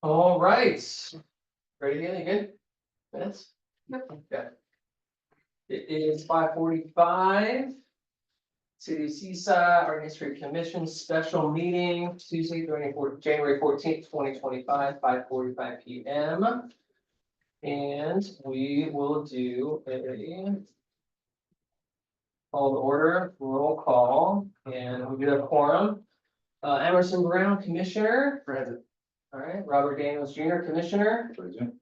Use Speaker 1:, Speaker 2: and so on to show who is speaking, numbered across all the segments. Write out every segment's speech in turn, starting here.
Speaker 1: All right. Ready, Danny? Good? Minutes? Okay. It is 5:45. City of Seaside Art History Commission special meeting Tuesday, January 14th, 2025, 5:45 PM. And we will do a call to order, roll call, and we do have quorum. Emerson Brown, Commissioner.
Speaker 2: Present.
Speaker 1: All right, Robert Daniels Jr., Commissioner.
Speaker 2: Present.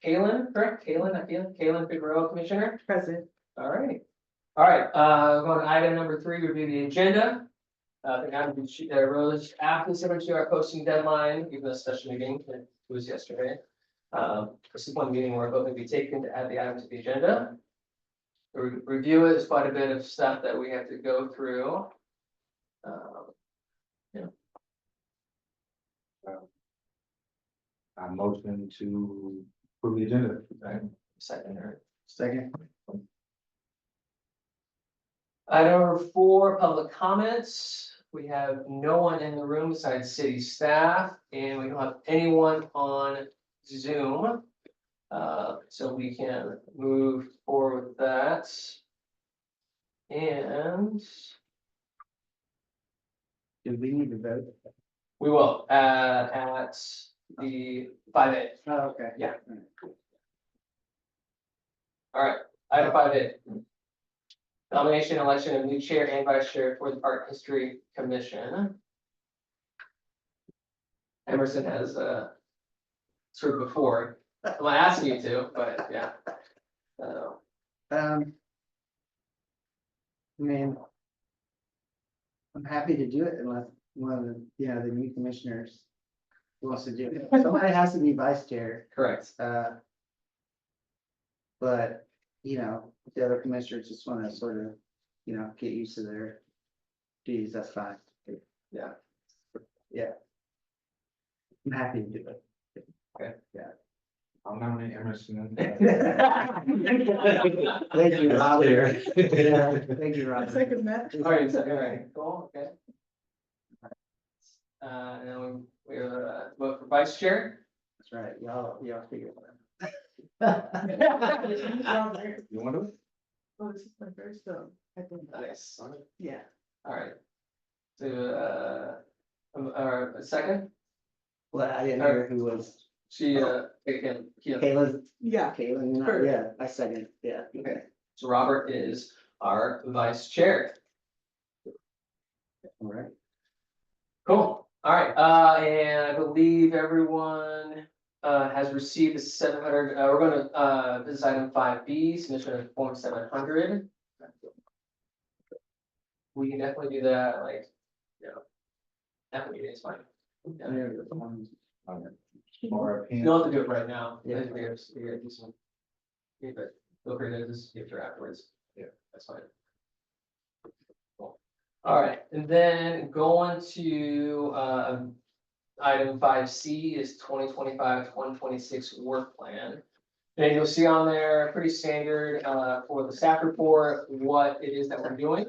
Speaker 1: Kalen, correct? Kalen Figueroa, Commissioner.
Speaker 3: Present.
Speaker 1: All right. All right, going to item number 3, review the agenda. The item that arose after the 72-hour posting deadline, given a special meeting that was yesterday. This is one meeting where a vote may be taken to add the item to the agenda. Review it is quite a bit of stuff that we have to go through.
Speaker 2: I motion to approve the agenda.
Speaker 1: Second, or
Speaker 2: Second.
Speaker 1: item number 4, public comments. We have no one in the room besides city staff, and we don't have anyone on Zoom. So we can move forward with that. And
Speaker 3: Do we need to vote?
Speaker 1: we will, at the 5A.
Speaker 3: Oh, okay.
Speaker 1: Yeah. All right, item 5A. Nomination, election of new chair and vice chair for the Art History Commission. Emerson has, sort of before, I'm not asking you to, but yeah.
Speaker 3: I mean, I'm happy to do it unless one of the, the new commissioners wants to do it. Somebody has to be vice chair,
Speaker 1: Correct.
Speaker 3: but, the other commissioners just want to sort of, get used to their duties, that's fine.
Speaker 1: Yeah.
Speaker 3: Yeah. I'm happy to do it.
Speaker 1: Okay.
Speaker 3: Yeah.
Speaker 2: I'll nominate Emerson.
Speaker 3: Thank you, Robert. Yeah, thank you, Robert. Second
Speaker 1: All right, cool, okay. And then we vote for vice chair.
Speaker 3: That's right, y'all figure it out.
Speaker 2: You want to?
Speaker 3: Oh, this is my first time.
Speaker 1: Nice.
Speaker 3: Yeah.
Speaker 1: All right. So, a second,
Speaker 3: Well, I didn't hear who was,
Speaker 1: she, again,
Speaker 3: Kayla, yeah, Kayla,
Speaker 1: Sure.
Speaker 3: yeah, I second, yeah.
Speaker 1: okay, so Robert is our vice chair.
Speaker 3: All right.
Speaker 1: Cool, all right, and I believe everyone has received the 700, we're gonna, this is item 5B, submission of form 700. We can definitely do that, like, that meeting is fine. Yeah.
Speaker 2: Or a
Speaker 1: You don't have to do it right now.
Speaker 3: Yeah.
Speaker 1: We gotta do some. Yeah, but feel free to just give her afterwards.
Speaker 2: Yeah.
Speaker 1: That's fine. Cool. All right, and then going to, item 5C is 2025-2026 work plan. And you'll see on there, pretty standard, for the staff report, what it is that we're doing.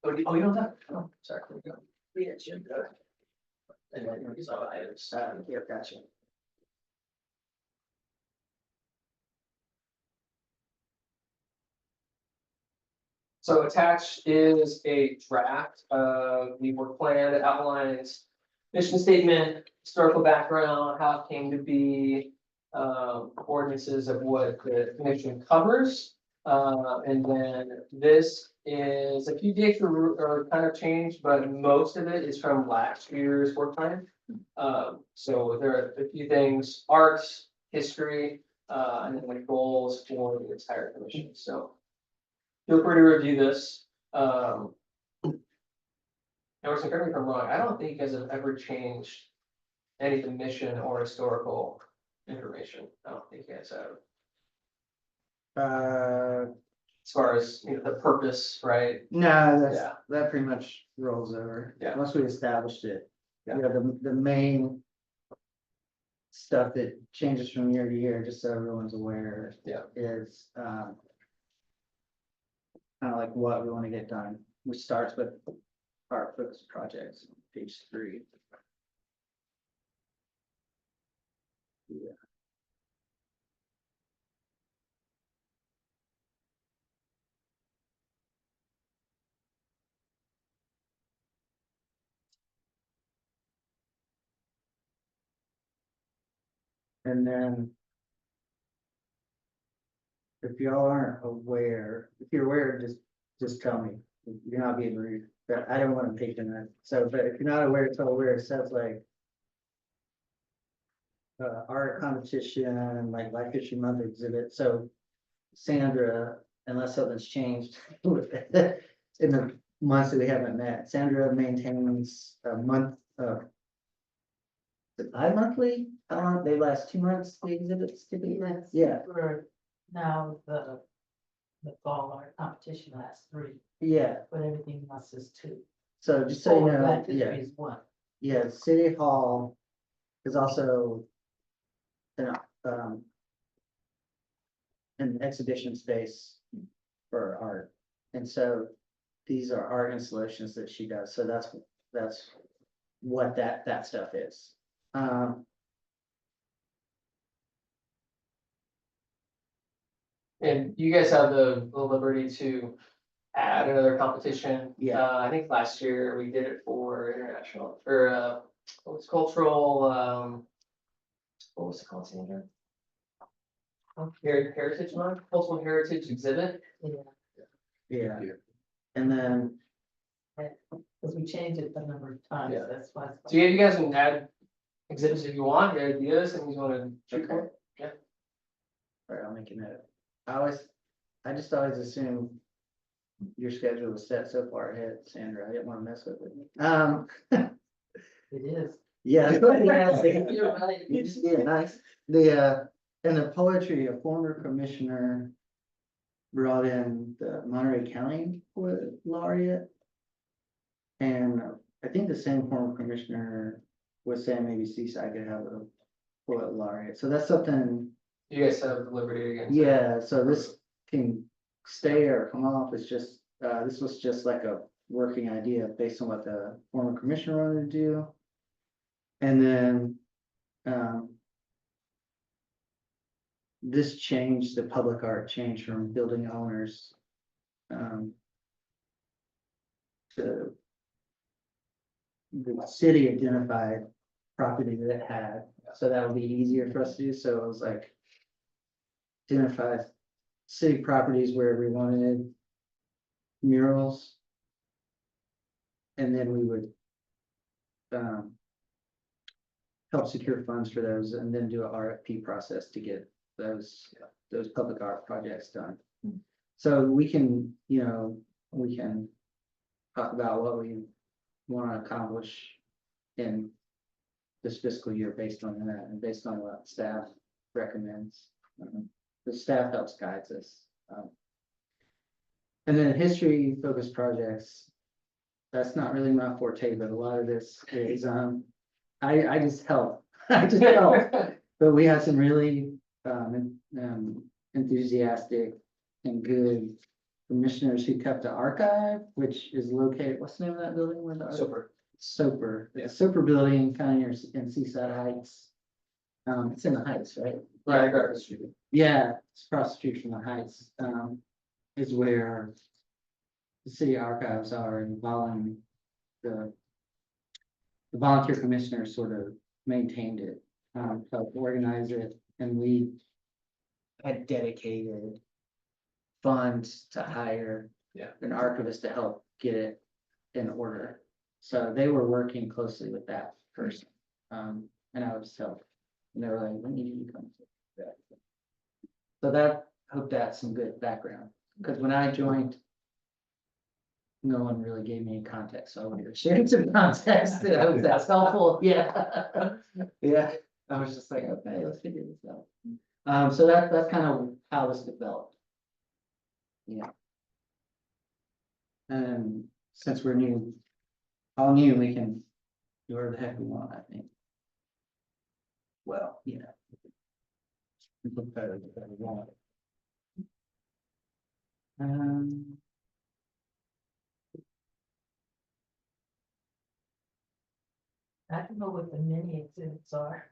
Speaker 1: Oh, you don't have, oh, sorry, here we go.
Speaker 3: Yeah, sure.
Speaker 1: And then these other items.
Speaker 3: Yeah, gotcha.
Speaker 1: So attached is a draft of the work plan that outlines mission statement, historical background, how it came to be, ordinances of what the commission covers. And then this is a few dates are kind of changed, but most of it is from last year's work plan. So there are a few things, arts, history, and then like goals for the entire commission, so. Feel free to review this. Emerson, correct me if I'm wrong, I don't think you guys have ever changed any of the mission or historical information. I don't think you guys have, as far as, the purpose, right?
Speaker 3: No,
Speaker 1: Yeah.
Speaker 3: that pretty much rolls over.
Speaker 1: Yeah.
Speaker 3: Once we established it.
Speaker 1: Yeah.
Speaker 3: The main stuff that changes from year to year, just so everyone's aware.
Speaker 1: Yeah.
Speaker 3: Is, kind of like what we want to get done, which starts with our focus projects, page 3. Yeah. And then. If y'all aren't aware, if you're aware, just tell me. You're not being rude, but I don't want to take that. So, but if you're not aware, tell aware, it says like. Art competition, like Black History Month exhibit, so. Sandra, unless something's changed. In the months that we haven't met, Sandra maintains a month, bi-monthly, how long, they last 2 months, the exhibits typically,
Speaker 4: Yes.
Speaker 3: yeah,
Speaker 4: For now, the fall art competition lasts 3,
Speaker 3: yeah,
Speaker 4: but everything else is 2.
Speaker 3: so just so you
Speaker 4: Or
Speaker 3: know,
Speaker 4: Black
Speaker 3: yeah.
Speaker 4: History is 1.
Speaker 3: Yeah, City Hall is also. An, um. An exhibition space for art, and so these are art installations that she does, so that's what that stuff is.
Speaker 1: And you guys have the liberty to add another competition.
Speaker 3: Yeah.
Speaker 1: I think last year we did it for international, or, what was cultural, what was it called, Sandra? Heritage Month, Cultural Heritage Exhibit.
Speaker 4: Yeah,
Speaker 3: Yeah, and then,
Speaker 4: because we changed it a number of times,
Speaker 1: Yeah.
Speaker 4: that's why.
Speaker 1: So you guys can add exhibits if you want, your ideas, and you wanna shoot for.
Speaker 3: all right, I'll make a note. I just always assume. Your schedule was set so far ahead, Sandra, I didn't want to mess with it.
Speaker 4: It is.
Speaker 3: Yeah.
Speaker 4: You're right.
Speaker 3: Yeah, nice. And the poetry, a former commissioner. Brought in the Monterey County poet laureate. And I think the same former commissioner was saying maybe Seaside could have a poet laureate, so that's something,
Speaker 1: You guys have the liberty again.
Speaker 3: yeah, so this can stay or come off, it's just, this was just like a working idea based on what the former commissioner wanted to do. And then, this changed, the public art changed from building owners. To. The city identified property that it had, so that would be easier for us to do, so it was like. Identify city properties where we wanted. Murals. And then we would. Help secure funds for those and then do a RFP process to get those public art projects done. So we can, we can talk about what we want to accomplish in this fiscal year based on that and based on what staff recommends. The staff helps guides us. And then history focused projects. That's not really my forte, but a lot of this is, I just help. I just help. But we have some really enthusiastic and good commissioners who kept the archive, which is located, what's the name of that building? Where the
Speaker 1: Super.
Speaker 3: Soper,
Speaker 1: Yeah.
Speaker 3: the Soper building, kind of in Seaside Heights. It's in the Heights, right?
Speaker 1: Right, across the street.
Speaker 3: Yeah, it's across the street from the Heights, is where the city archives are and the volunteer commissioners sort of maintained it, helped organize it, and we had dedicated funds to hire
Speaker 1: Yeah.
Speaker 3: an archivist to help get it in order. So they were working closely with that person, and I was help. And they were like, when you come to that. So that, hope that's some good background, because when I joined. No one really gave me context, so I wanted to share some context, and I hope that's helpful, yeah. Yeah, I was just like, okay, let's figure this out. So that's kind of how this developed. Yeah. And since we're all new, we can do whatever the heck we want, I think. Well, yeah. We look better than we want.
Speaker 4: I don't know what the mini exhibits are.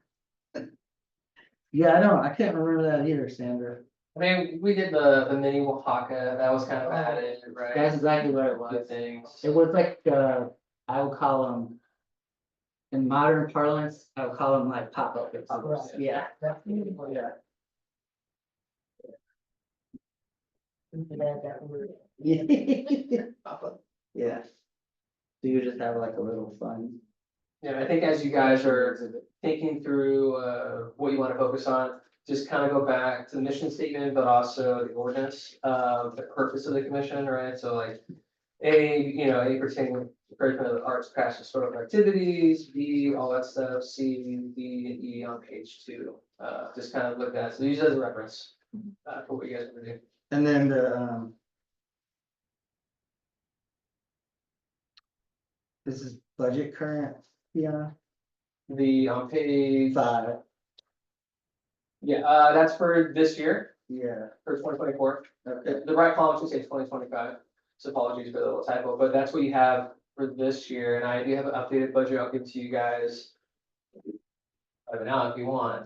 Speaker 3: Yeah, I can't remember that either, Sandra.
Speaker 1: I mean, we did the mini Oaxaca, that was kind of added, right?
Speaker 3: That's exactly what it
Speaker 1: Good
Speaker 3: was.
Speaker 1: things.
Speaker 3: It was like, I would call them. In modern parlance, I would call them like pop-up exhibits.
Speaker 4: Right.
Speaker 3: Yeah.
Speaker 4: That's beautiful.
Speaker 3: Yeah.
Speaker 4: We could add that word.
Speaker 3: Yeah. So you just have like a little fun.
Speaker 1: Yeah, I think as you guys are thinking through what you want to focus on, just kind of go back to the mission statement, but also the ordinance, the purpose of the commission, right? So like A pertaining encouragement of the arts, crafts, and sort of activities, B, all that stuff, C, D, and E on page 2. Just kind of look at, so use it as a reference for what you guys want to do.
Speaker 3: And then this is budget current, yeah,
Speaker 1: The on page,
Speaker 3: 5,
Speaker 1: yeah, that's for this year,
Speaker 3: yeah,
Speaker 1: for 2024.
Speaker 3: okay,
Speaker 1: The right column should say 2025, so apologies for the little typo, but that's what you have for this year, and I do have an updated budget, I'll give to you guys. Now, if you want,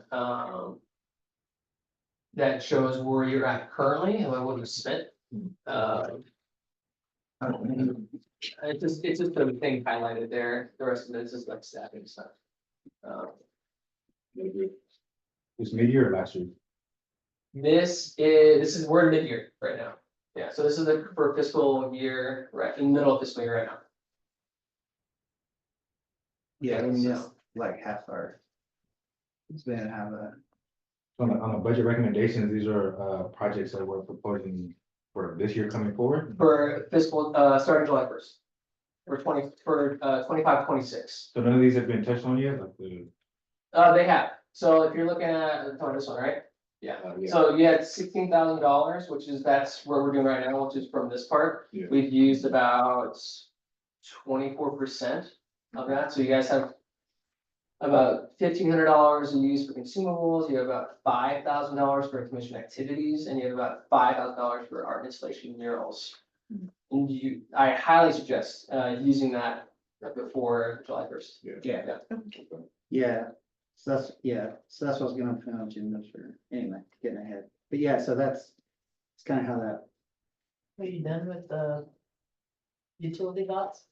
Speaker 1: that shows where you're at currently and what you've spent. It's just the thing highlighted there, the rest of it is just like staffing stuff.
Speaker 2: This mid-year or last year?
Speaker 1: This is, we're in mid-year right now. Yeah, so this is for fiscal year, right, in the middle of fiscal year right now.
Speaker 3: yeah, we
Speaker 1: So-
Speaker 3: missed like half our. It's been have a,
Speaker 2: On the budget recommendations, these are projects that we're proposing for this year coming forward.
Speaker 1: For fiscal, starting July 1st. For 25-26.
Speaker 2: So none of these have been touched on yet, like the.
Speaker 1: They have, so if you're looking at, this one, right? Yeah,
Speaker 2: Yeah.
Speaker 1: so you had $16,000, that's where we're doing right now, which is from this part.
Speaker 2: Yeah.
Speaker 1: We've used about 24% of that, so you guys have about $1,500 in use for consumables, you have about $5,000 for commission activities, and you have about $5,000 for art installation murals. And I highly suggest, using that before July 1st.
Speaker 3: yeah, so that's what I was gonna put on agenda for, anyway, getting ahead. But yeah, so it's kind of how that,
Speaker 4: Are you done with the utility box?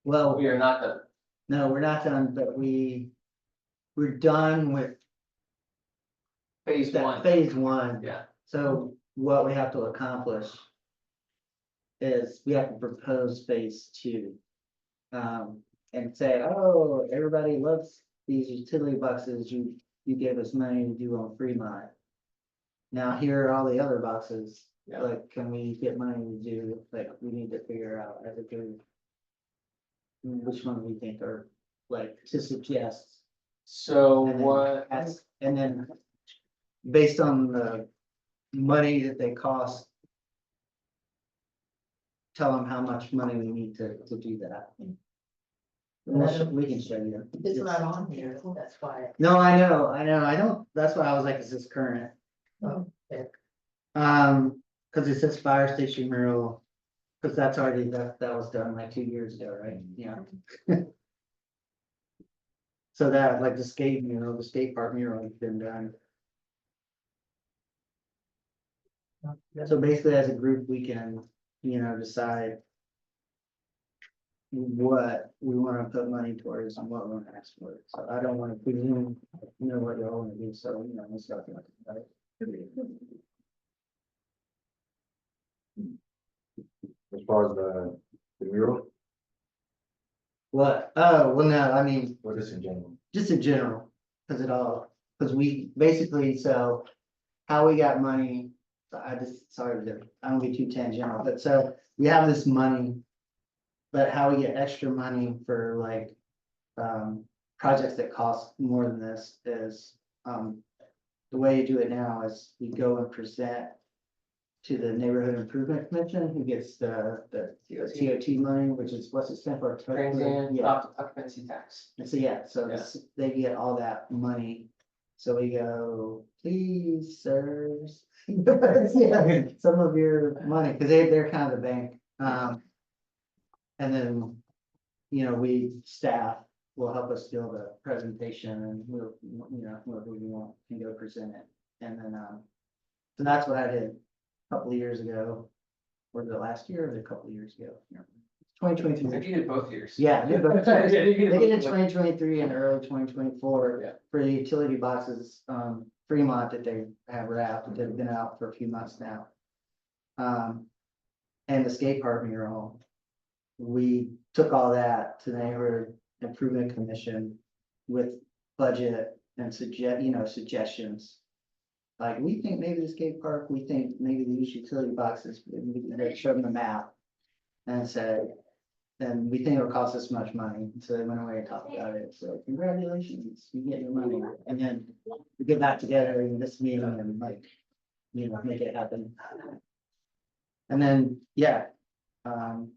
Speaker 3: well,
Speaker 1: We are not done.
Speaker 3: no, we're not done, but we're done with
Speaker 1: Phase
Speaker 3: that
Speaker 1: 1,
Speaker 3: phase 1.
Speaker 1: yeah.
Speaker 3: So what we have to accomplish is we have to propose phase 2. And say, oh, everybody loves these utility boxes, you gave us money to do on Fremont. Now here are all the other boxes,
Speaker 1: Yeah.
Speaker 3: like, can we get money to do, like, we need to figure out as a group. Which one we think are, like, to suggest.
Speaker 1: So
Speaker 3: And then
Speaker 1: what,
Speaker 3: and then, based on the money that they cost. Tell them how much money we need to do that. We can show you.
Speaker 4: It's not on here, that's why.
Speaker 3: No, I know, I don't, that's why I was like, is this current?
Speaker 4: Oh, okay.
Speaker 3: Cause it says fire station mural, cause that's already, that was done like 2 years ago, right? Yeah. So that, like the skate mural, the skate park mural has been done. So basically, as a group, we can, decide what we wanna put money towards and what we wanna ask for. So I don't wanna presume, what y'all wanna do, so, let's talk about it.
Speaker 2: As far as the mural,
Speaker 3: What? Oh, well, no, I mean,
Speaker 2: or just in general.
Speaker 3: just in general, cause we basically, so how we got money. I don't get too tangential, but so we have this money. But how we get extra money for like, projects that cost more than this is, the way you do it now is you go and present. To the Neighborhood Improvement Commission, who gets the TOT money, which is, what's it stand for?
Speaker 1: transient
Speaker 3: Yeah.
Speaker 1: occupancy tax?
Speaker 3: And so, yeah, so they get all that money. So we go, please, sirs. Yeah, some of your money, because they're kind of the bank. And then, we staff will help us build a presentation and we'll, whoever we want can go present it. And then, so that's what I did a couple of years ago. Or the last year or a couple of years ago? Twenty
Speaker 1: I
Speaker 3: twenty-three.
Speaker 1: think you did both years.
Speaker 3: Yeah, I did both.
Speaker 1: Yeah,
Speaker 3: I
Speaker 1: you did
Speaker 3: think in
Speaker 1: both.
Speaker 3: twenty twenty-three and early twenty twenty-four.
Speaker 1: Yeah.
Speaker 3: For the utility boxes, Fremont that they have wrapped, they've been out for a few months now. And the skate park mural. We took all that to the neighborhood improvement commission with budget and suggestions. Like, we think maybe the skate park, we think maybe these utility boxes, they showed them the map. And said, and we think it'll cost us much money, so they went away and talked about it, so congratulations, you get your money, and then we get back together in this meeting and like, make it happen. And then, yeah, and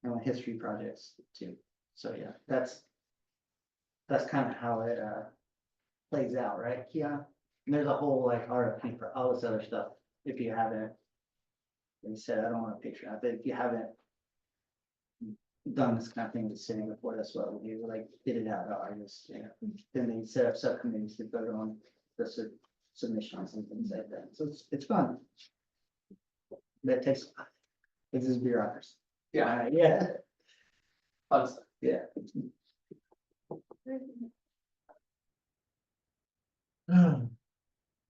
Speaker 3: the history projects too, so yeah, that's kind of how it, plays out, right, Keon? And there's a whole like RFP for all this other stuff, if you haven't. They said, I don't want a picture, but if you haven't done this kind of thing with sitting before, that's what we do, like, get it out, August, then they set up subcommittees to vote on the submissions and things like that, so it's fun. But it takes, it's just bureaucracy.
Speaker 1: Yeah,
Speaker 3: Yeah.
Speaker 1: fun stuff.
Speaker 3: Yeah.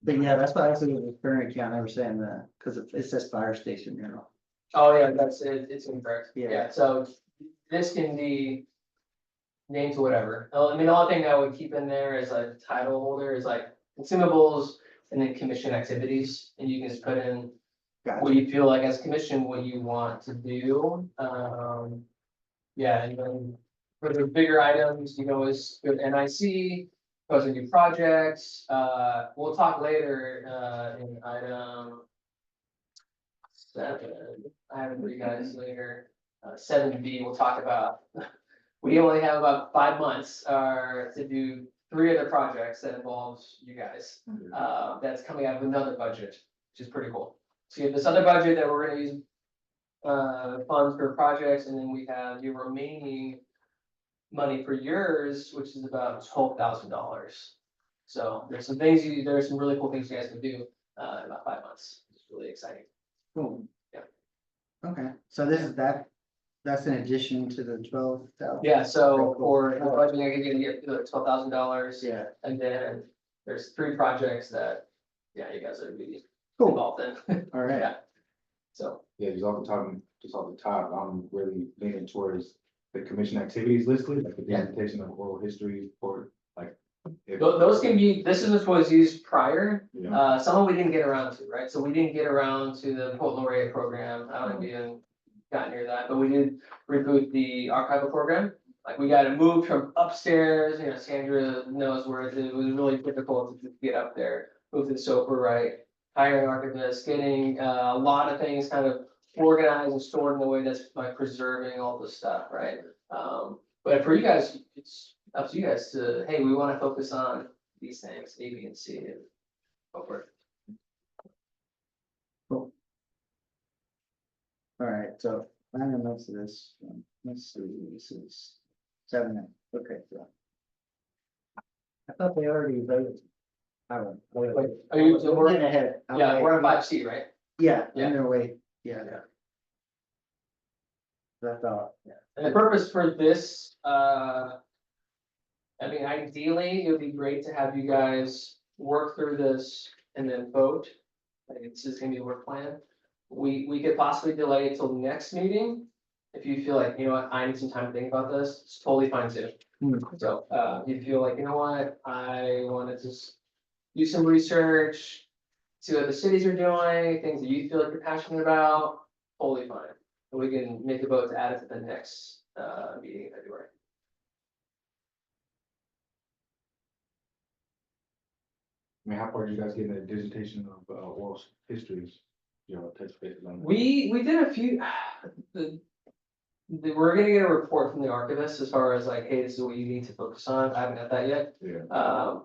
Speaker 3: But yeah, that's why I was referring to, I never saying that, because it says fire station,
Speaker 1: Oh, yeah, that's it, it's incorrect.
Speaker 3: Yeah.
Speaker 1: Yeah, so this can be named to whatever. I mean, the only thing I would keep in there is a title holder is like consumables and then commission activities, and you can just put in what you feel like as commission, what you want to do. Yeah, and then for the bigger items, you can always go to NIC, goes to new projects. We'll talk later, in item 7. I have it for you guys later. 7B, we'll talk about, we only have about 5 months, to do 3 other projects that involves you guys. That's coming out of another budget, which is pretty cool. So you have this other budget that we're gonna use funds for projects, and then we have your remaining money for yours, which is about $12,000. So there's some really cool things you guys can do in about 5 months. It's really exciting.
Speaker 3: Cool.
Speaker 1: Yeah.
Speaker 3: Okay, so this is that's in addition to the 12,000?
Speaker 1: Yeah, so
Speaker 3: Okay, cool.
Speaker 1: for the budget, I can get $12,000.
Speaker 3: Yeah,
Speaker 1: And then there's 3 projects that, yeah, you guys are really
Speaker 3: cool,
Speaker 1: involved in.
Speaker 3: all right.
Speaker 1: Yeah. So,
Speaker 2: Yeah, just off the top, I'm really leaning towards the commission activities listed, like the
Speaker 1: Yeah.
Speaker 2: presentation of oral history or like.
Speaker 1: those can be, this is what was used prior,
Speaker 2: Yeah.
Speaker 1: some of we didn't get around to, right? So we didn't get around to the Poet Laureate program, I don't think we even got near that, but we did reboot the archival program. Like, we got it moved from upstairs, Sandra knows where it was really difficult to get up there, move to the SOPR, right? Hiring archivists, getting a lot of things kind of organized and stored in a way that's like preserving all this stuff, right? But for you guys, it's up to you guys to, hey, we want to focus on these things, A, B, and C, and go for it.
Speaker 3: Cool. All right, so I know most of this, let's see, this is 7, okay, so. I thought they already voted. I don't.
Speaker 1: Wait, are you- so
Speaker 3: We're
Speaker 1: we're-
Speaker 3: getting ahead. I'm
Speaker 1: Yeah,
Speaker 3: like-
Speaker 1: we're on 5C, right?
Speaker 3: Yeah,
Speaker 1: Yeah.
Speaker 3: in their way, yeah. That's all,
Speaker 1: And the purpose for this, I mean, ideally, it would be great to have you guys work through this and then vote. Like, it's just gonna be a work plan. We could possibly delay it till next meeting. If you feel like, you know what, I need some time to think about this, it's totally fine too. So, if you feel like, you know what, I wanna just do some research, see what the cities are doing, things that you feel like you're passionate about, totally fine. And we can make a vote to add it to the next, meeting in February.
Speaker 2: I mean, how far did you guys get in the digitation of oral histories? Touch base on that?
Speaker 1: We did a few, we're gonna get a report from the archivist as far as like, hey, this is what you need to focus on, I haven't got that yet.
Speaker 2: Yeah.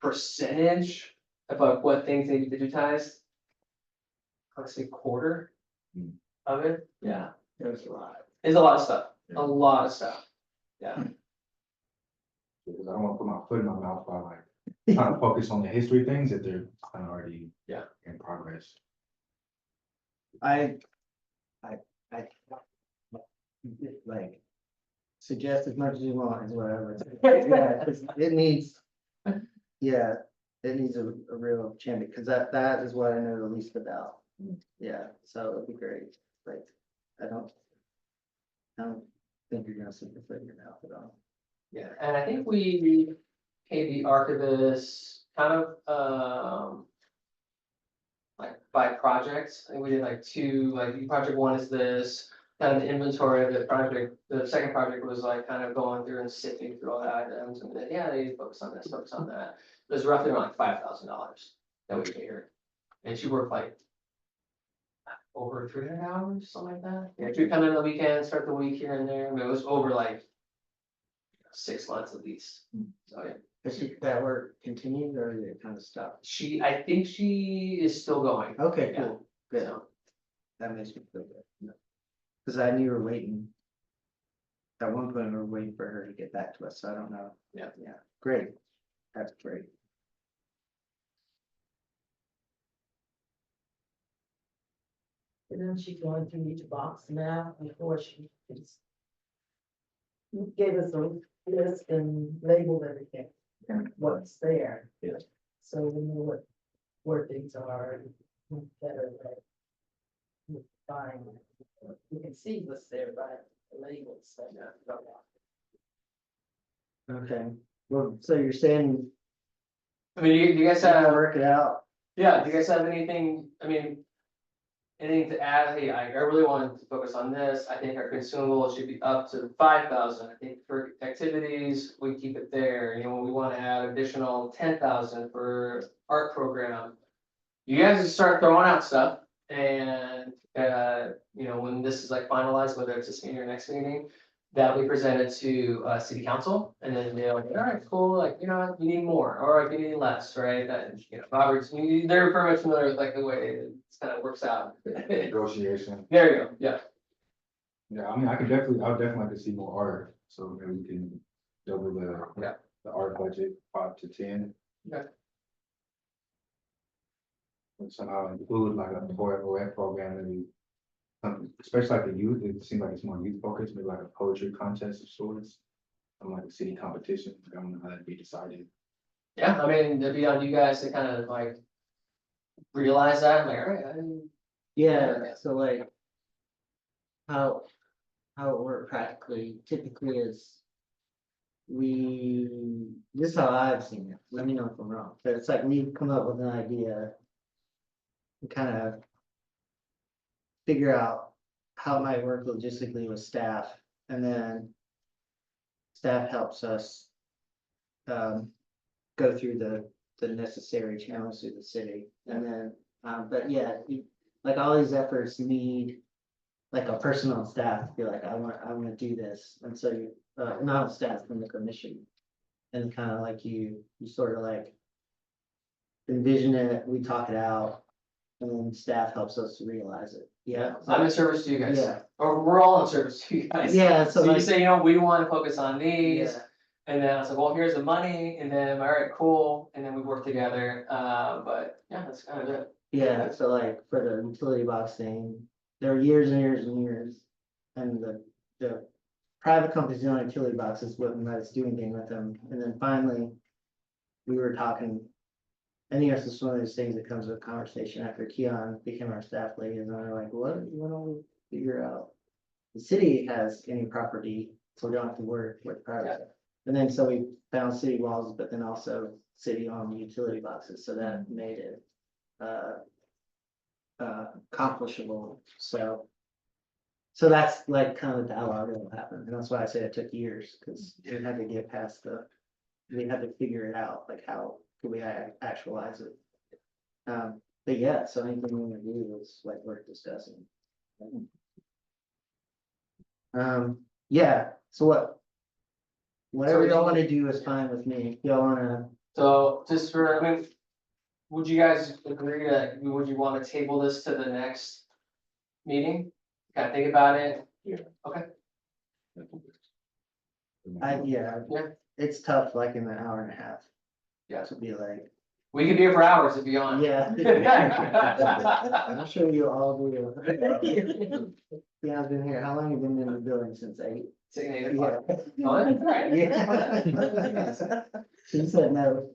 Speaker 1: Percentage about what things need to be digitized. Let's say quarter
Speaker 2: Hmm.
Speaker 1: of it, yeah,
Speaker 3: there's a lot.
Speaker 1: it's a lot of stuff,
Speaker 2: Yeah.
Speaker 1: a lot of stuff. Yeah,
Speaker 2: Because I don't want to put my foot in my mouth by like trying to focus on the history things that they're kind of already.
Speaker 1: Yeah.
Speaker 2: In progress.
Speaker 3: I like, suggest as much as you want is whatever. Yeah, 'cause it needs, yeah, it needs a real champion, because that is what I know the least about. Yeah, so it'd be great, like, I don't think you're gonna see the foot in your mouth at all.
Speaker 1: yeah, and I think we paid the archivist kind of, like by projects, and we did like two, like project one is this, kind of the inventory of the project, the second project was like kind of going through and sifting through all the items, and then, yeah, they focus on this, focus on that. It was roughly around like $5,000 that we paid her, and she worked like over 300 hours, something like that. Yeah, she would come in the weekend, start the week here and there, but it was over like 6 months at least, so yeah.
Speaker 3: Has that work continued or did it kind of stop?
Speaker 1: I think she is still going.
Speaker 3: Okay,
Speaker 1: Yeah.
Speaker 3: cool, good,
Speaker 1: So,
Speaker 3: that makes me feel good. Cause I knew we were waiting. At one point, we were waiting for her to get back to us, so I don't know.
Speaker 1: Yeah.
Speaker 3: Yeah, great, that's great.
Speaker 4: And then she's going through each box now before she is. Gave us a list and labeled everything, and what's there.
Speaker 1: Yeah.
Speaker 4: So we know where things are, and better that. We find, we can see what's there by the labels, so.
Speaker 3: Okay, well, so you're saying
Speaker 1: I mean, do you guys
Speaker 3: trying to
Speaker 1: have,
Speaker 3: work it out?
Speaker 1: yeah, do you guys have anything, I mean, anything to add? Hey, I really wanted to focus on this. I think our consumable should be up to 5,000. I think for activities, we keep it there. You know, we want to add additional 10,000 for art program. You guys just start throwing out stuff and, you know, when this is like finalized, whether it's this meeting or next meeting, that we present it to, city council, and then they're like, all right, cool, like, you know, you need more, or like, you need less, right? That, you know, Robert's, they're pretty much familiar with like the way it kind of works out.
Speaker 2: Negotiation.
Speaker 1: There you go, yeah,
Speaker 2: Yeah, I mean, I would definitely like to see more art, so maybe we can double the.
Speaker 1: Yeah.
Speaker 2: The art budget 5 to 10.
Speaker 1: Okay.
Speaker 2: And somehow include like a poet program, maybe. Especially like the youth, it seems like it's more youth focused, maybe like a poetry contest of sorts. Or like a city competition, I don't know how that'd be decided.
Speaker 1: yeah, I mean, it'd be on you guys to kind of like realize that, like, all right,
Speaker 3: Yeah, so like. How it worked practically typically is. This is how I've seen it, let me know if I'm wrong, but it's like we come up with an idea. And kind of. Figure out how it might work logistically with staff, and then. Staff helps us. Go through the necessary channels through the city, and then, but yeah, like all these efforts need. Like a personal staff to be like, I wanna do this, and so you, not staff from the commission. And kind of like you sort of like. Envision it, we talk it out, and then staff helps us to realize it, yeah.
Speaker 1: I'm in service to you guys.
Speaker 3: Yeah.
Speaker 1: Or we're all in service to you guys.
Speaker 3: Yeah, so
Speaker 1: So you
Speaker 3: like,
Speaker 1: say, you know, we want to focus on these,
Speaker 3: yeah,
Speaker 1: and then I was like, well, here's the money, and then, all right, cool, and then we work together, but yeah, that's kind of it.
Speaker 3: yeah, so like for the utility box thing, there were years and years and years. And the private companies doing utility boxes wouldn't let us do anything with them, and then finally. We were talking. I think that's just one of those things that comes with conversation after Keon became our staff lady, and they're like, what don't we figure out? The city has any property, so we don't have to work with private. And then so we found city walls, but then also city-owned utility boxes, so that made it. Accomplishable, so. So that's like kind of the dialogue that will happen, and that's why I say it took years, because we had to get past we had to figure it out, like how could we actualize it? But yeah, so anything we want to do is like worth discussing. Yeah, so whatever y'all want to do is fine with me, y'all wanna,
Speaker 1: So just for, I mean, would you guys agree that, would you want to table this to the next meeting? Kind of think about it,
Speaker 2: The
Speaker 3: Yeah,
Speaker 1: Yeah.
Speaker 3: it's tough, like in an hour and a half.
Speaker 1: Yeah.
Speaker 3: To be like,
Speaker 1: We could be here for hours if you want.
Speaker 3: yeah. I'm sure you all do. Yeah, I've been here, how long have you been in the building? Since 8?
Speaker 1: Sitting
Speaker 3: Yeah.
Speaker 1: there. Fun, right?
Speaker 3: Yeah. She said no.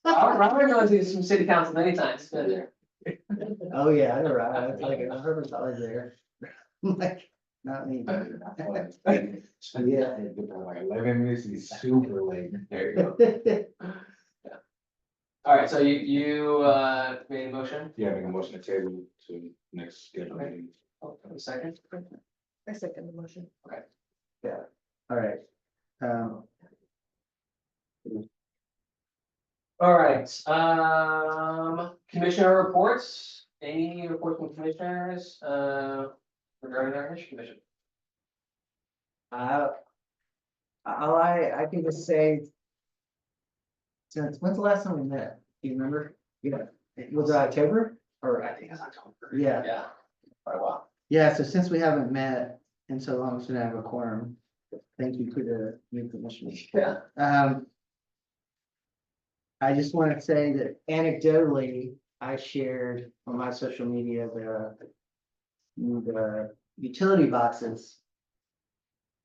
Speaker 1: Robert knows he's from city council many times, he's been there.
Speaker 3: Oh, yeah, I know, right, it's like, Herbert's always there. Like, not me.
Speaker 2: Yeah. Like 11 minutes, he's super late.
Speaker 1: There you go. All right, so you made a motion.
Speaker 2: Yeah, make a motion to table to next schedule
Speaker 1: Okay.
Speaker 2: meeting.
Speaker 1: Oh, a second.
Speaker 4: I second the motion.
Speaker 3: All right.
Speaker 1: All right, commissioner reports, any reports from commissioners, regarding our mission commission?
Speaker 3: I can just say. Since, when's the last time we met? Do you remember? Yeah, was it October? Or,
Speaker 1: I think it's October.
Speaker 3: Yeah.
Speaker 1: Yeah, quite a while.
Speaker 3: yeah, so since we haven't met in so long, so we have a quorum. Thank you to the new commissioners.
Speaker 1: Yeah.
Speaker 3: I just want to say that anecdotally, I shared on my social media the utility boxes.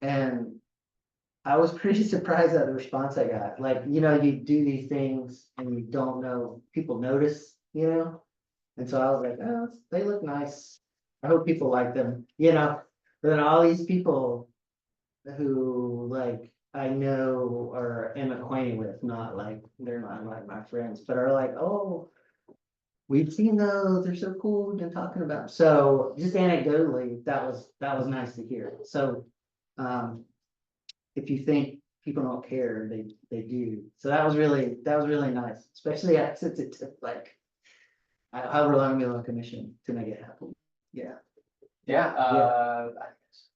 Speaker 3: And I was pretty surprised at the response I got. Like, you do these things and you don't know, people notice, And so I was like, oh, they look nice. I hope people like them, But then all these people who like I know or am acquainted with, not like they're not like my friends, but are like, oh, we've seen those, they're so cool, we've been talking about 'em." So just anecdotally, that was nice to hear. So if you think people don't care, they do. So that was really nice, especially since it took like however long we were on commission to make it happen. Yeah.
Speaker 1: Yeah, I guess.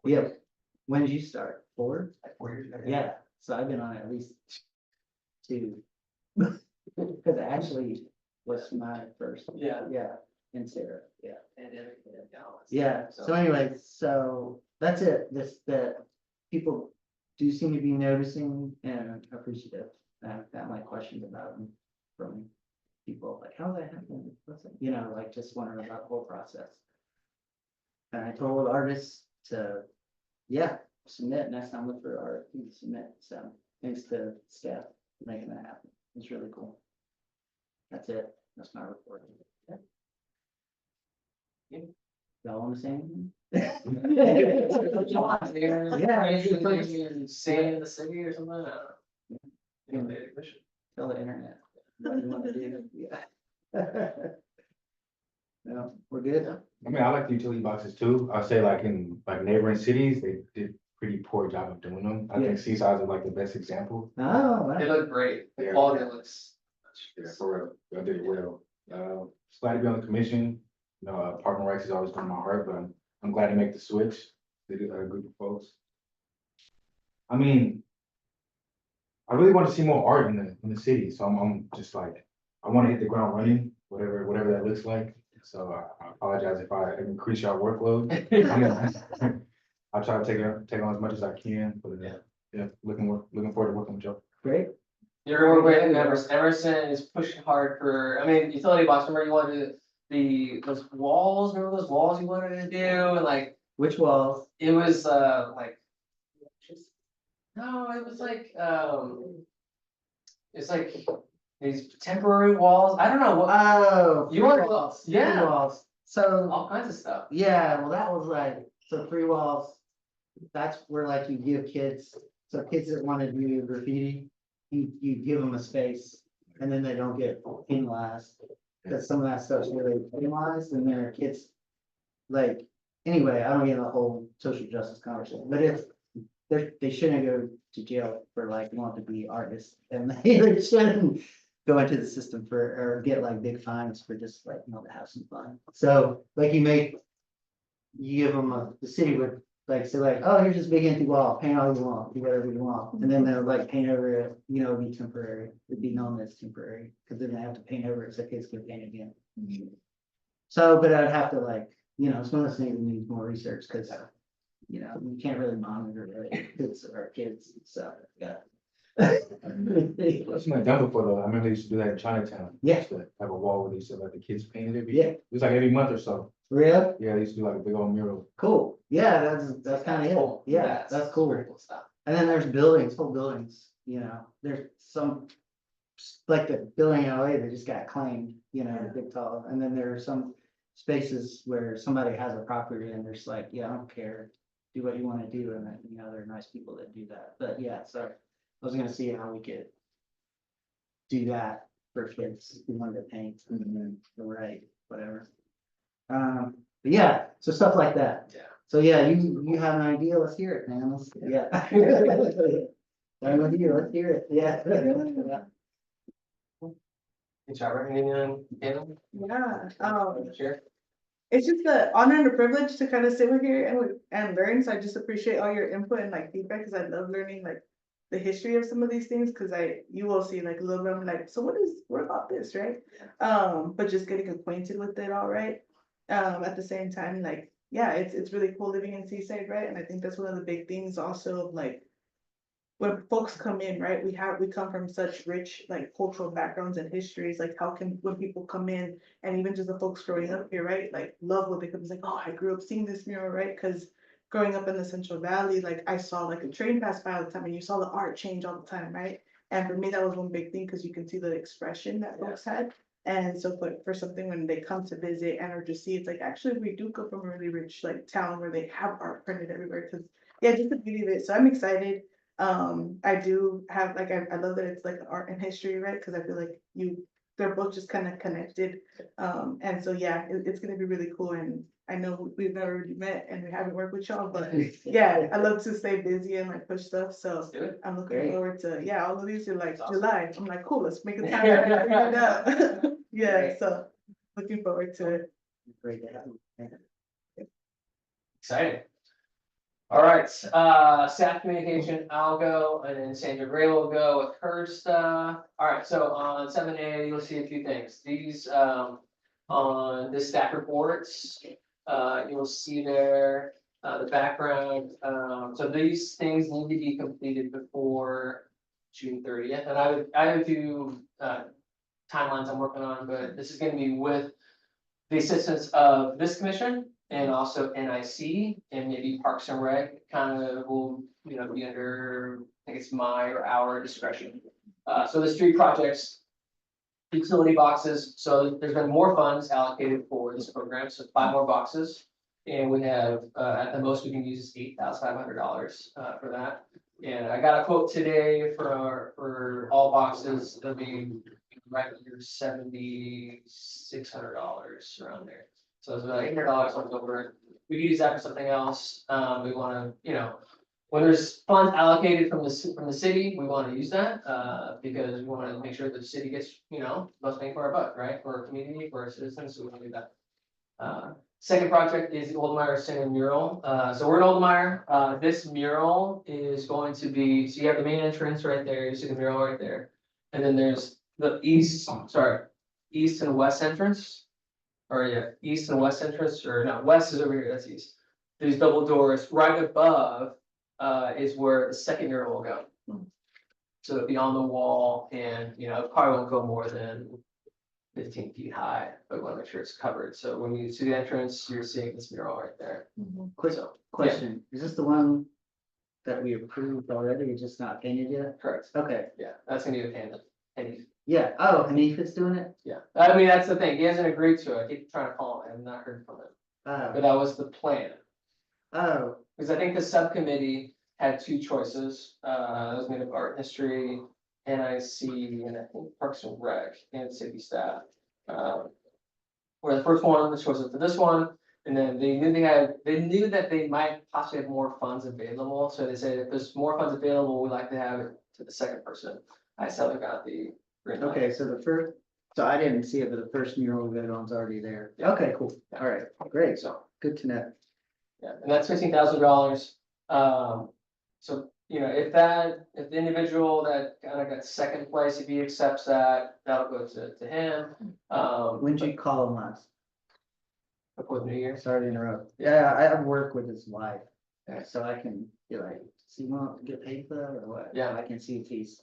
Speaker 3: Yep. When did you start? 4?
Speaker 1: Like 4 years ago.
Speaker 3: Yeah, so I've been on it at least 2. Because it actually was my first,
Speaker 1: Yeah.
Speaker 3: and Sarah, yeah.
Speaker 1: And everything else.
Speaker 3: Yeah, so anyway, so that's it, that people do seem to be noticing and appreciative. I've got my questions about them from people, like, how did that happen? What's it, like just wondering about the whole process. And I told artists to, submit, next time look for art, you can submit, so thanks to staff for making that happen, it's really cool. That's it, that's my report. Y'all want to say anything?
Speaker 1: Yeah. Sand in the city or something, I don't know.
Speaker 3: Yeah.
Speaker 1: Maybe we should.
Speaker 3: Tell the internet what you want to do, yeah. No, we're good.
Speaker 2: I mean, I like the utility boxes too. I'll say like in like neighboring cities, they did pretty poor job of doing them. I
Speaker 3: Yeah.
Speaker 2: think Seaside is like the best example.
Speaker 3: Oh,
Speaker 1: They
Speaker 3: wow.
Speaker 1: look great, the
Speaker 2: Yeah.
Speaker 1: quality looks.
Speaker 2: Yeah, for real. Y'all did it well. Just glad to be on the commission. Park and Recs is always been my heart, but I'm glad to make the switch. They do a group of folks. I mean, I really want to see more art in the city, so I'm just like, I want to hit the ground running, whatever that looks like. So I apologize if I increase your workload. I'll try to take on as much as I can, but yeah, looking forward to working with y'all.
Speaker 3: Great.
Speaker 1: You're gonna work with Emerson. Emerson is pushing hard for, utility box, remember you wanted those walls, remember those walls you wanted to do, and like,
Speaker 3: Which walls?
Speaker 1: it was, like. No, it was like, it's like these temporary walls, I don't know, what,
Speaker 3: Oh.
Speaker 1: You
Speaker 3: free
Speaker 1: wanted-
Speaker 3: walls.
Speaker 1: yeah.
Speaker 3: Free walls. So,
Speaker 1: all kinds of stuff.
Speaker 3: yeah, well, that was like, so free walls. That's where like you give kids, so kids that want to do graffiti, you give them a space and then they don't get penalized. Because some of that stuff's really penalized and there are kids, like, anyway, I don't get in the whole social justice conversation, but if they shouldn't go to jail for like wanting to be artists and they shouldn't go into the system or get like big fines for just like, to have some fun. So like you give them the city would like say like, oh, here's this big empty wall, paint all you want, do whatever you want. And then they'll like paint over it, it'd be temporary, it'd be known as temporary, because then they have to paint over it so kids can paint again. So, but I'd have to like, it's one of those things that needs more research, because you know, you can't really monitor it, because of our kids, so, yeah.
Speaker 2: That's my done before though. I remember they used to do that in Chinatown. They
Speaker 3: Yeah.
Speaker 2: used to have a wall where they used to let the kids paint it.
Speaker 3: Yeah.
Speaker 2: It was like every month or so.
Speaker 3: Really?
Speaker 2: Yeah, they used to do like a big old mural.
Speaker 3: Cool, yeah, that's kind of
Speaker 1: Cool.
Speaker 3: it, yeah, that's cool.
Speaker 1: Very cool stuff.
Speaker 3: And then there's buildings, whole buildings, you know, there's some. Like the building in LA, they just got claimed, you know, big tall, and then there are some spaces where somebody has a property and they're just like, yeah, I don't care. Do what you wanna do, and then, you know, there are nice people that do that, but yeah, so I was gonna see how we could. Do that for kids, if we wanted to paint, and then, right, whatever. But yeah, so stuff like that.
Speaker 1: Yeah.
Speaker 3: So yeah, you have an idea, let's hear it, man, let's, yeah. I'm with you, let's hear it, yeah.
Speaker 1: Good job, anyone?
Speaker 5: Yeah,
Speaker 1: Sure.
Speaker 5: it's just the honor and the privilege to kind of sit with here and learn, so I just appreciate all your input and like feedback, because I love learning like the history of some of these things, because you will see like a little bit, I'm like, so what about this, right? But just getting acquainted with it, all right, at the same time, like, yeah, it's really cool living in Seaside, right? And I think that's one of the big things also of like, when folks come in, right, we come from such rich like cultural backgrounds and histories, like how can, when people come in, and even just the folks growing up here, right, like love what they come, it's like, oh, I grew up seeing this mural, right, because growing up in the Central Valley, like I saw like a train pass by all the time, and you saw the art change all the time, right? And for me, that was one big thing, because you can see the expression that folks had. And so for something when they come to visit and or just see, it's like, actually, we do come from a really rich like town where they have art printed everywhere, because yeah, just the beauty of it. So I'm excited. I do have, like, I love that it's like art and history, right? Because I feel like they're both just kind of connected. And so, yeah, it's gonna be really cool. And I know we've never really met and we haven't worked with y'all, but yeah, I love to stay busy and like push stuff. So
Speaker 1: Let's do it.
Speaker 5: I'm looking
Speaker 3: Great.
Speaker 5: forward to, yeah, all of these are like
Speaker 1: That's awesome.
Speaker 5: July. I'm like, cool, let's make a time. to figure it out. Yeah,
Speaker 3: Great.
Speaker 5: so looking forward to it.
Speaker 3: Great to have you.
Speaker 1: Exciting. All right, staff communication, I'll go, and then Sandra Gray will go with her stuff. All right, so on 7A, you'll see a few things. These, on the staff reports, you'll see there, the background. So these things need to be completed before June 30th, and I would do, timelines I'm working on, but this is gonna be with the assistance of this commission and also NIC and maybe Parks and Rec kind of will, you know, be under, I think it's my or our discretion. So the street projects, utility boxes, so there's been more funds allocated for this program, so 5 more boxes. And we have, at the most we can use is $8,500 for that. And I got a quote today for all boxes, it'll be right under $7,600 around there. So it's about $800 left over. We could use that for something else. We wanna, you know, when there's funds allocated from the city, we wanna use that, because we wanna make sure the city gets, you know, most bang for our buck, right? For our community, for our citizens, so we wanna do that. Second project is the Oldmeyer Center mural. So we're in Oldmeyer. This mural is going to be, so you have the main entrance right there, you see the mural right there. And then there's the east and west entrance. Or yeah, east and west entrance, or no, west is over here, that's east. These double doors, right above, is where the second mural will go. So it'll be on the wall and, you know, it probably won't go more than 15 feet high, but we wanna make sure it's covered. So when you see the entrance, you're seeing this mural right there.
Speaker 3: Quick
Speaker 1: So,
Speaker 3: question, is this the one that we approved already, it's just not painted yet?
Speaker 1: correct,
Speaker 3: Okay,
Speaker 1: yeah, that's gonna be the payment. And
Speaker 3: yeah, oh, Hanif is doing it?
Speaker 1: yeah, I mean, that's the thing, he hasn't agreed to it, I keep trying to call him, I have not heard from him, but
Speaker 3: Oh,
Speaker 1: that was the plan.
Speaker 3: oh,
Speaker 1: Because I think the subcommittee had 2 choices, it was made of art history, NIC, and I think Parks and Rec, and city staff. Where the first one, the choice was for this one, and then they knew that they might possibly have more funds available, so they said if there's more funds available, we'd like to have it to the second person. I still got the green light.
Speaker 3: okay, so the first, so I didn't see it, but the first mural we voted on is already there.
Speaker 1: Yeah.
Speaker 3: Okay, cool, all right, great,
Speaker 1: So,
Speaker 3: good to know.
Speaker 1: yeah, and that's $15,000. So, you know, if the individual that kind of got second place, if he accepts that, that'll go to him.
Speaker 3: When did you call him last?
Speaker 1: Before the new year.
Speaker 3: Sorry to interrupt. Yeah, I have worked with his wife, So I can be like, so you want to get paid for that or what?
Speaker 1: Yeah.
Speaker 3: I can see if he's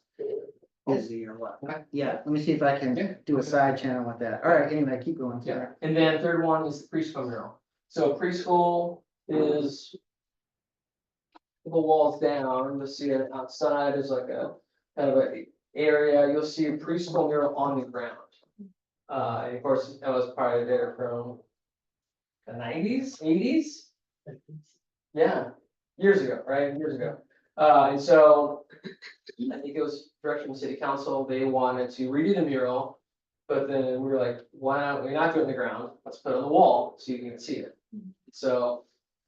Speaker 3: busy or what.
Speaker 1: Okay.
Speaker 3: Yeah, let me see if I
Speaker 1: Yeah.
Speaker 3: can do a side channel with that. All right, anyway, keep going.
Speaker 1: Yeah,
Speaker 3: Sorry.
Speaker 1: and then third one is the preschool mural. So preschool is the walls down, you'll see it outside is like a kind of a area, you'll see a preschool mural on the ground. And of course, that was probably there from the 90s, 80s? Yeah, years ago, right, years ago. And so I think it was direction of city council, they wanted to redo the mural. But then we were like, why not, we're not doing the ground, let's put it on the wall so you can see it. So,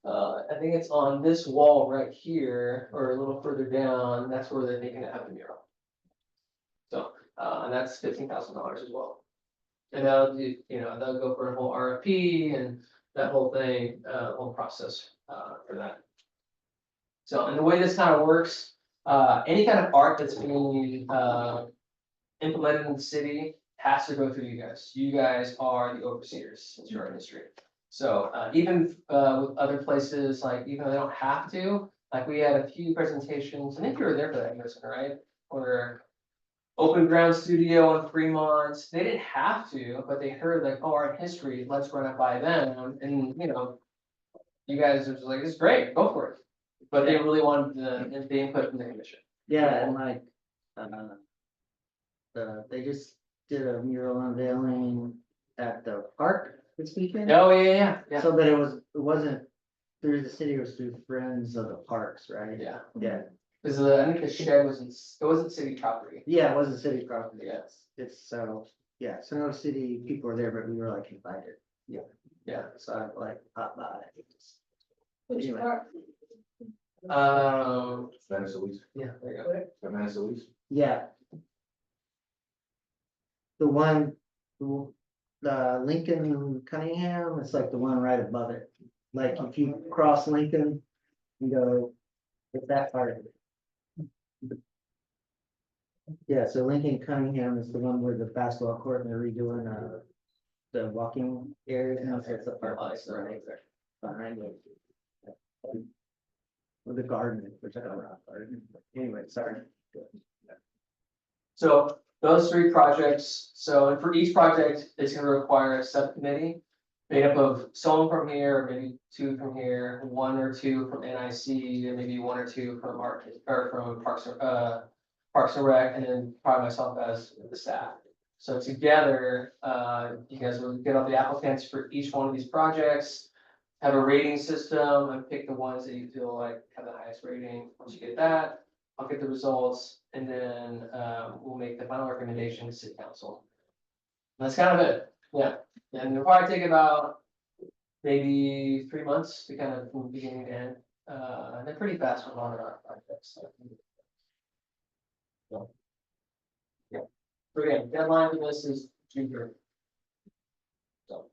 Speaker 1: I think it's on this wall right here, or a little further down, that's where they're thinking to have the mural. So, and that's $15,000 as well. And that'll do, that'll go for a whole RFP and that whole thing, whole process, for that. So, and the way this kind of works, any kind of art that's being, implemented in the city has to go through you guys. You guys are the overseers since you're in industry. So, even, with other places, like, even though they don't have to, like, we had a few presentations, I think you were there for that, Anderson, right? Where Open Ground Studio in Fremont, they didn't have to, but they heard like, oh, art history, let's run it by them, and, you guys are just like, it's great, go for it. But they really wanted the input from the commission.
Speaker 3: Yeah, and like, they just did a mural unveiling at the park this weekend.
Speaker 1: Oh, yeah.
Speaker 3: So, but it wasn't through the city, it was through Friends of the Parks, right?
Speaker 1: Yeah,
Speaker 3: Yeah,
Speaker 1: because I think the shed it wasn't city property.
Speaker 3: yeah, it wasn't city property.
Speaker 1: Yes.
Speaker 3: It's so, yeah, so no city people were there, but we were like invited.
Speaker 1: Yeah.
Speaker 3: So I like popped by.
Speaker 4: Which
Speaker 3: Anyway.
Speaker 4: part?
Speaker 2: Venice Elise,
Speaker 1: Yeah, there you go.
Speaker 2: Venice Elise.
Speaker 3: Yeah. The one, the Lincoln Cunningham, it's like the one right above it. Like if you cross Lincoln, you go, it's that part of it. Yeah, so Lincoln Cunningham is the one where the basketball court and they're redoing, the walking area, and it's the park
Speaker 1: Oh,
Speaker 3: that's
Speaker 1: so
Speaker 3: right
Speaker 1: there.
Speaker 3: behind it. With the garden, which I don't know, garden, anyway, sorry.
Speaker 1: So those three projects, so for each project, it's gonna require a subcommittee. Made up of someone from here, maybe two from here, one or two from NIC, and maybe one or two from from Parks and Rec, and then probably myself as the staff. So together, you guys will get all the applicants for each one of these projects. Have a rating system and pick the ones that you feel like have the highest rating. Once you get that, I'll get the results and then, we'll make the final recommendation to city council. And that's kind of it, yeah, and it'll probably take about maybe 3 months to kind of from beginning to end. And they're pretty fast with a lot of our projects. So, yeah, so again, deadline for this is June 3rd. So,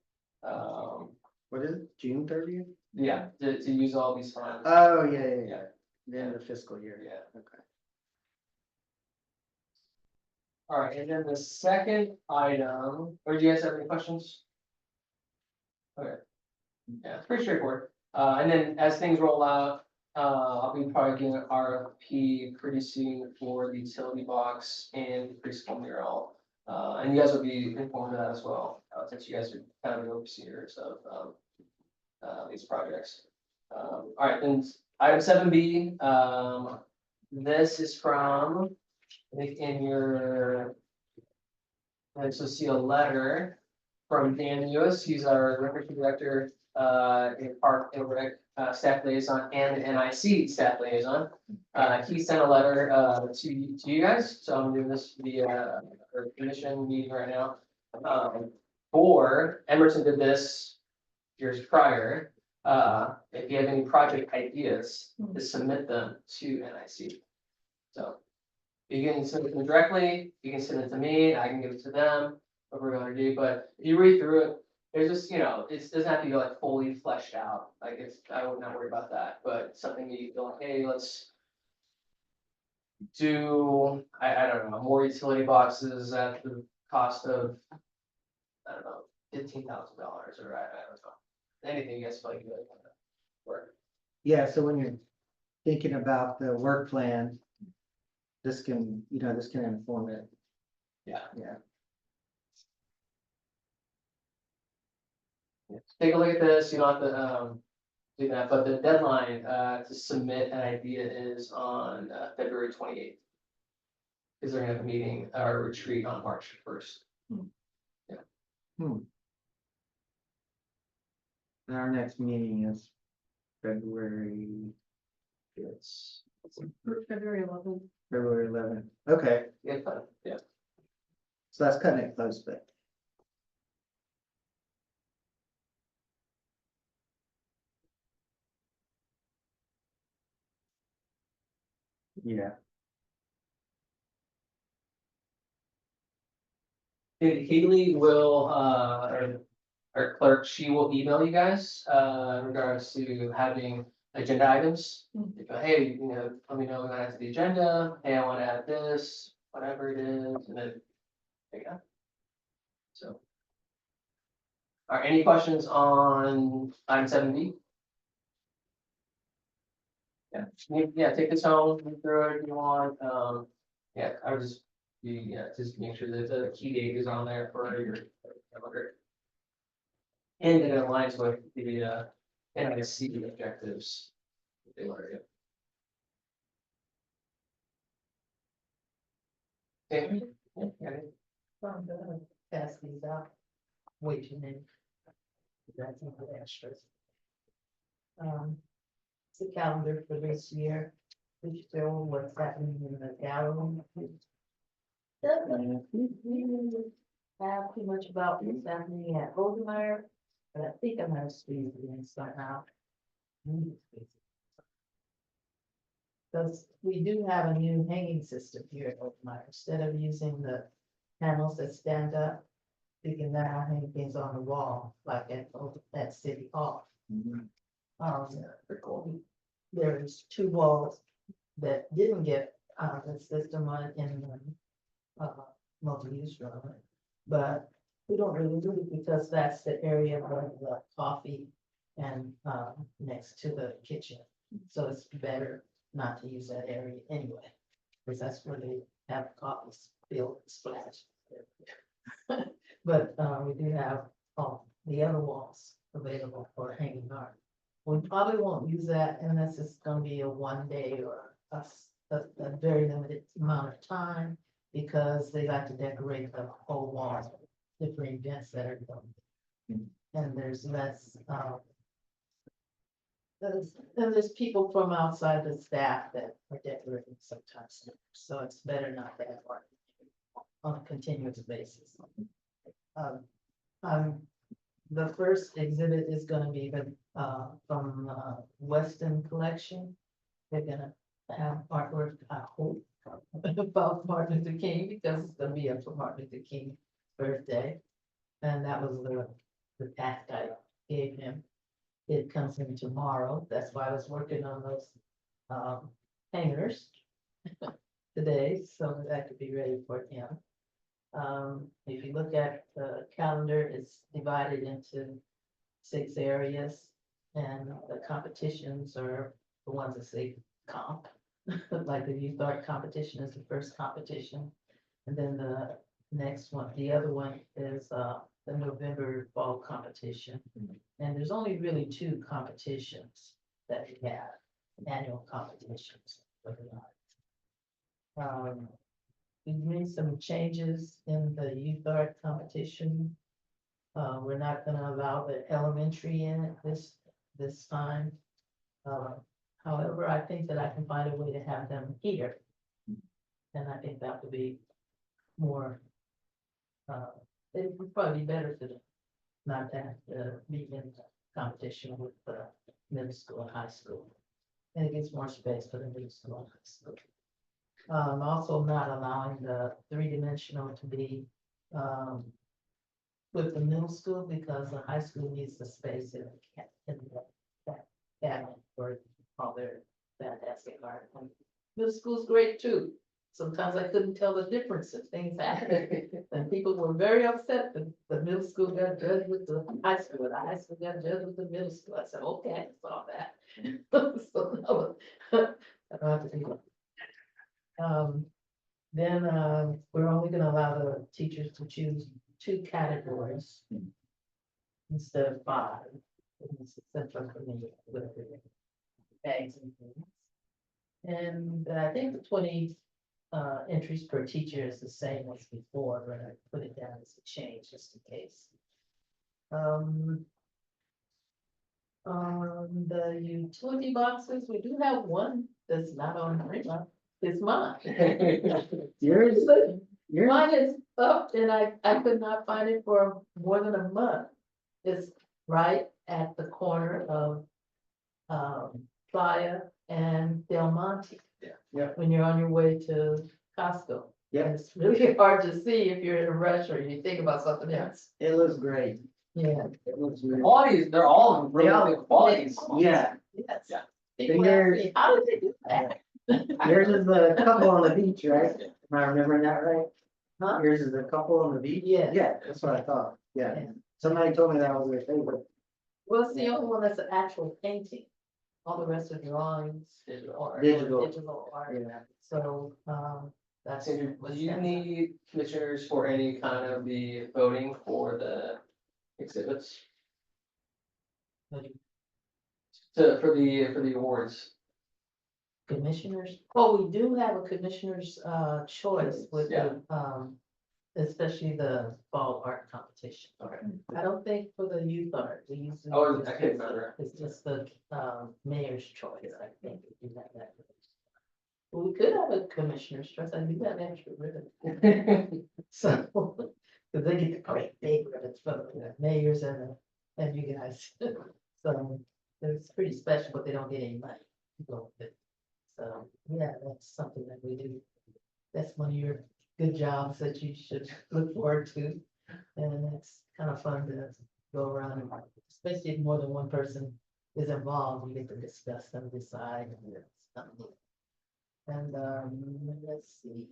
Speaker 3: What is it, June 30th?
Speaker 1: yeah, to use all these funds.
Speaker 3: Oh, yeah, yeah, yeah,
Speaker 1: Yeah.
Speaker 3: the end of fiscal year.
Speaker 1: Yeah.
Speaker 3: Okay.
Speaker 1: All right, and then the second item, or do you guys have any questions? Okay. Yeah, it's pretty straightforward. And then as things roll out, I'll be probably getting an RFP pretty soon for the utility box and preschool mural. And you guys will be informed of that as well, since you guys are kind of the overseers of, these projects. All right, then item 7B, this is from, I think in your, I also see a letter from Dan Lewis, he's our recreation director, in Park and Rec, staff liaison and NIC staff liaison. He sent a letter, to you guys, so I'm doing this via our commission meeting right now. Emerson did this years prior, if you have any project ideas, to submit them to NIC. So you can send it to them directly, you can send it to me, I can give it to them, what we're gonna do, but if you read through it, there's just, it doesn't have to be like fully fleshed out, like I would not worry about that, but something you feel like, hey, let's do, I don't know, more utility boxes at the cost of, I don't know, $15,000, or I don't know, anything you guys feel like you really want to work.
Speaker 3: Yeah, so when you're thinking about the work plan, this can, this can inform it.
Speaker 1: Yeah.
Speaker 3: Yeah.
Speaker 1: Take a look at this, you don't have to, do that, but the deadline, to submit an idea is on, February 28th. Cause they're gonna have a meeting, or retreat on March 1st.
Speaker 3: And our next meeting is February,
Speaker 1: It's,
Speaker 4: February 11th.
Speaker 3: February 11th. Okay,
Speaker 1: yeah,
Speaker 3: so that's cutting it close, but. Yeah.
Speaker 1: Haley will, our clerk, she will email you guys, in regards to having agenda items. Hey, let me know when I add to the agenda, hey, I wanna add this, whatever it is, and then, there you go. So. Are any questions on item 7B? Yeah, take this home, read through it if you want, yeah, I would just, just make sure that the key date is on there for your calendar. And it aligns with the, NIC objectives. They were, yeah. Okay, yeah,
Speaker 4: I'm gonna pass these out. Wait a minute. That's not the extras. It's a calendar for this year, which show what's happening in the gallery. Doesn't really have too much about what's happening at Oldmeyer, but I think I'm gonna squeeze it in somehow. Because we do have a new hanging system here at Oldmeyer, instead of using the panels that stand up. We can now hang things on the wall, like at City Hall. There's 2 walls that didn't get, the system on in the, multi-use room. But we don't really do it because that's the area where the coffee and, next to the kitchen. So it's better not to use that area anyway, because that's where they have coffee spilled splash. But, we do have, the other walls available for hanging art. We probably won't use that unless it's gonna be a 1 day or a very limited amount of time, because they like to decorate the whole walls, with different events that are going. And there's less, there's people from outside the staff that are decorating sometimes, so it's better not to have art on a continuous basis. The first exhibit is gonna be from Weston Collection. They're gonna have artwork, I hope, about Martin Luther King, because it's gonna be up for Martin Luther King's birthday. And that was the task I gave him. It comes in tomorrow, that's why I was working on those hangers today, so that I could be ready for him. If you look at the calendar, it's divided into 6 areas, and the competitions are the ones that say comp. Like the youth art competition is the first competition, and then the next one, the other one is the November fall competition. And there's only really 2 competitions that we have, annual competitions for the art. We've made some changes in the youth art competition. We're not gonna allow the elementary in it this time. However, I think that I can find a way to have them here. And I think that would be more, it would probably be better for them not to have to be in competition with the middle school and high school. And it gives more space for the middle school and high school. Also not allowing the 3-dimensional to be, with the middle school, because the high school needs the space in the cabinet for all their fantastic art. And middle school's great too, sometimes I couldn't tell the difference if things happened. And people were very upset that the middle school got judged with the high school, the high school got judged with the middle school. I said, okay, I saw that. So, no, I don't have to do that. Then, we're only gonna allow the teachers to choose 2 categories instead of 5. It's essential for me with the bags and things. And I think the 20 entries per teacher is the same as before, but I put it down as a change just in case. On the utility boxes, we do have one that's not on Prima. It's mine.
Speaker 3: Yours, yours,
Speaker 4: Mine is up and I could not find it for more than a month. It's right at the corner of Playa and Del Monte.
Speaker 3: Yeah.
Speaker 4: When you're on your way to Costco.
Speaker 3: Yeah.
Speaker 4: And it's really hard to see if you're in a rush or you think about something else.
Speaker 3: it looks great.
Speaker 4: Yeah.
Speaker 3: It looks really.
Speaker 1: Qualities, they're all really good qualities.
Speaker 3: Yeah,
Speaker 4: Yes.
Speaker 1: Yeah.
Speaker 4: People ask me, how did they do that?
Speaker 3: yours is the couple on the beach, right? Am I remembering that right?
Speaker 4: Huh?
Speaker 3: Yours is the couple on the beach?
Speaker 4: Yeah.
Speaker 3: Yeah, that's what I thought, yeah.
Speaker 4: Yeah.
Speaker 3: Somebody told me that was their favorite.
Speaker 4: Well, it's the only one that's an actual painting. All the rest are drawings. Digital art.
Speaker 3: Digital.
Speaker 4: Digital art.
Speaker 3: Yeah.
Speaker 4: So, that's.
Speaker 1: So do
Speaker 4: what's
Speaker 1: you
Speaker 4: that.
Speaker 1: need commissioners for any kind of the voting for the exhibits? For the awards?
Speaker 4: Commissioners, oh, we do have a commissioner's choice with the, especially the fall art competition.
Speaker 1: Okay.
Speaker 4: I don't think for the youth art, we usually.
Speaker 1: Oh, I couldn't remember.
Speaker 4: It's just the mayor's choice, I think, if you have that. Well, we could have a commissioner's choice, I do have extra ribbon, so, because they get the great big ribbons for the mayors and you guys. So, it's pretty special, but they don't get any money to go with it. So, yeah, that's something that we do. That's one of your good jobs that you should look forward to. And it's kind of fun to go around, and especially if more than one person is involved, you get to discuss and decide. And it's something. And, let's see.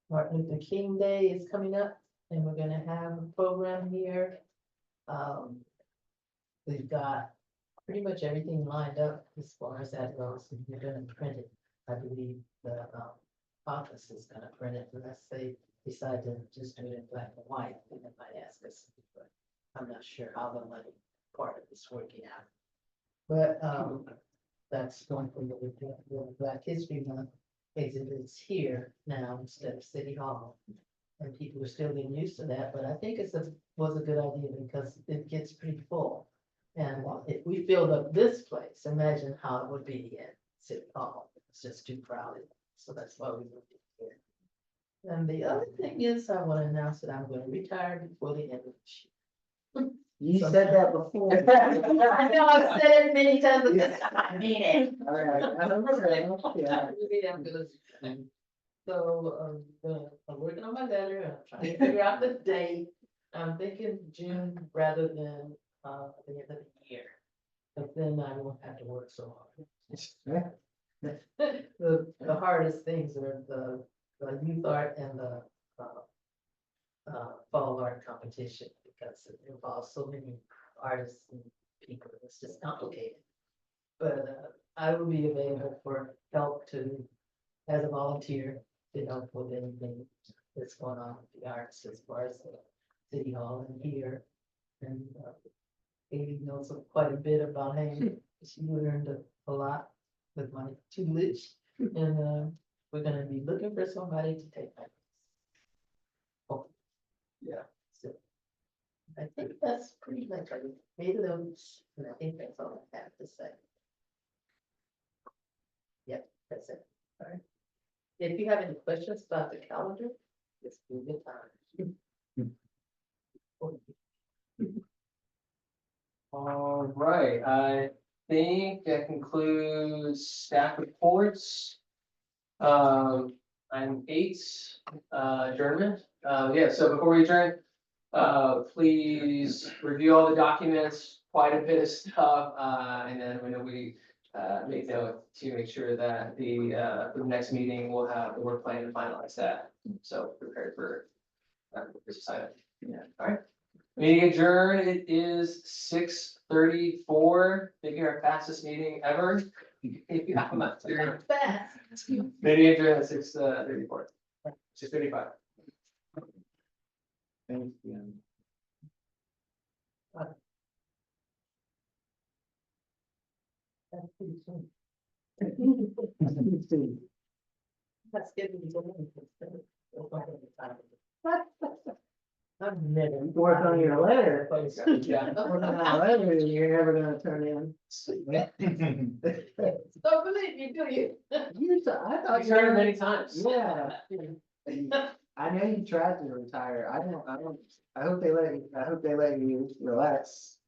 Speaker 4: Martin Luther King Day is coming up and we're gonna have a program here. We've got pretty much everything lined up as far as that goes. We're gonna print it. I believe the office is gonna print it unless they decide to just do it in black and white. And they might ask us, but I'm not sure how the money part of it's working out. But that's going from the Black History Month exhibits here now instead of City Hall. And people are still getting used to that, but I think was a good idea because it gets pretty full. And if we filled up this place, imagine how it would be in City Hall. It's just too crowded. So that's why we moved it here. And the other thing is, I want to announce that I'm going to retire before the end of this year.
Speaker 3: You said that before.
Speaker 4: I know I've said it many times, but I mean it.
Speaker 3: All right, I remember that, yeah.
Speaker 4: Really, I'm gonna. So, I'm working on my letter, I'm trying to figure out the date. I'm thinking June rather than, the end of the year. But then I won't have to work so hard. The hardest things are the youth art and the, fall art competition, because it involves so many artists and people, it's just complicated. But, I will be available for help as a volunteer, to help with anything that's going on with the arts as far as the City Hall and here. And Katie knows quite a bit about him. She learned a lot with my tutelage. And we're gonna be looking for somebody to take my place. Oh,
Speaker 1: Yeah.
Speaker 4: so I think that's pretty much I made those, and I think that's all I have to say. Yep, that's it. All right. If you have any questions about the calendar, it's a good time.
Speaker 1: All right, I think that concludes staff reports. Item 8, adjournment. Yeah, so before we adjourn, please review all the documents, quite a bit of stuff, and then we know we make note to make sure that for the next meeting, we'll have the work plan to finalize that. So prepared for this assignment.
Speaker 3: Yeah.
Speaker 1: All right. Meeting adjourned. It is 6:34. Maybe our fastest meeting ever. Yeah, I'm not serious.
Speaker 4: Fast.
Speaker 1: Meeting adjourned at 6:34. 6:35.
Speaker 3: Thank you.
Speaker 4: That's pretty soon. That's getting to I'm never.
Speaker 3: Work on your letter.
Speaker 1: Yeah.
Speaker 3: Work on that letter you're never gonna turn in.
Speaker 4: Don't believe me, do you?
Speaker 3: I thought
Speaker 1: I've
Speaker 3: you
Speaker 1: heard it
Speaker 3: were,
Speaker 1: many times.
Speaker 3: yeah. I know you tried to retire. I hope they let you relax.